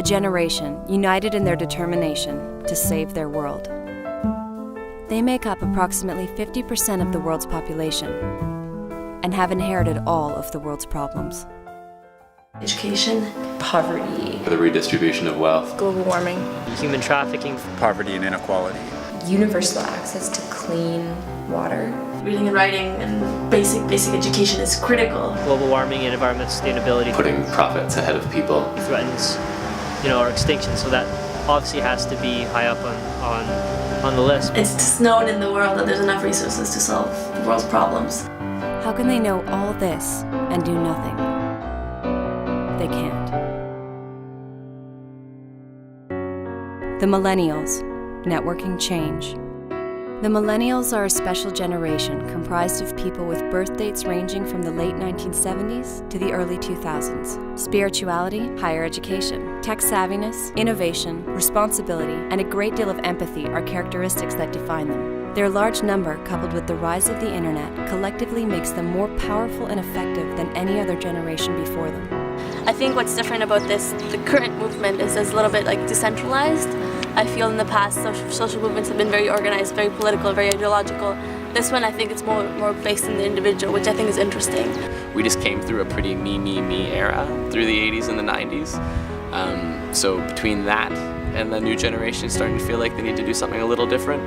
a generation united in their determination to save their world. They make up approximately 50% of the world's population and have inherited all of the world's problems. Education, poverty, the redistribution of wealth, global warming, human trafficking, poverty and inequality, universal access to clean water. Reading and writing and basic education is critical. global warming and environmental sustainability putting profits ahead of people. threatens, our extinction, so that obviously has to be high up on the list. It's just known in the world that there's enough resources to solve the world's problems. How can they know all this and do nothing? They can't. The Millennials, networking change. The Millennials are a special generation comprised of people with birth dates ranging from the late 1970s to the early 2000s. Spirituality, higher education, tech savviness, innovation, responsibility, and a great deal of empathy are characteristics that define them. Their large number, coupled with the rise of the internet, collectively makes them more powerful and effective than any other generation before them. I think what's different about the current movement is it's a little bit decentralized. I feel in the past social movements have been very organized, very political, very ideological. This one I think it's more based in the individual, which I think is interesting. We just came through a pretty me era through the 80s and the 90s. So between that and the new generation starting to feel like they need to do something a little different,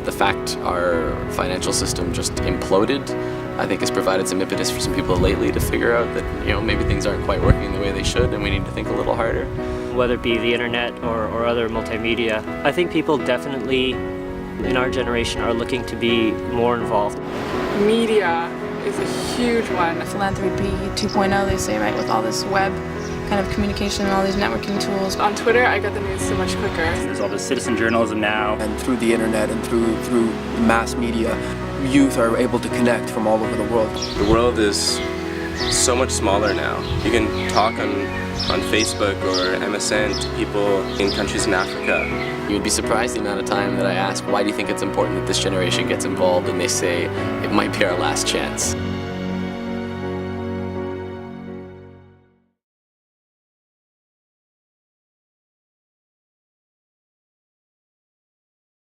the fact our financial system just imploded, I think has provided some impetus for some people lately to figure out that maybe things aren't quite working the way they should and we need to think a little harder. Whether it be the internet or other multimedia, I think people definitely in our generation are looking to be more involved. Media is a huge one. Philanthropy 2.0, they say, right, with all this web kind of communication and all these networking tools. On Twitter, I get the news so much quicker. There's all this citizen journalism now. And through the internet and through mass media, youth are able to connect from all over the world. The world is so much smaller now. You can talk on Facebook or MSN to people in countries in Africa. You'd be surprised the amount of time that I ask, why do you think it's important that this generation gets involved? And they say, it might be our last chance.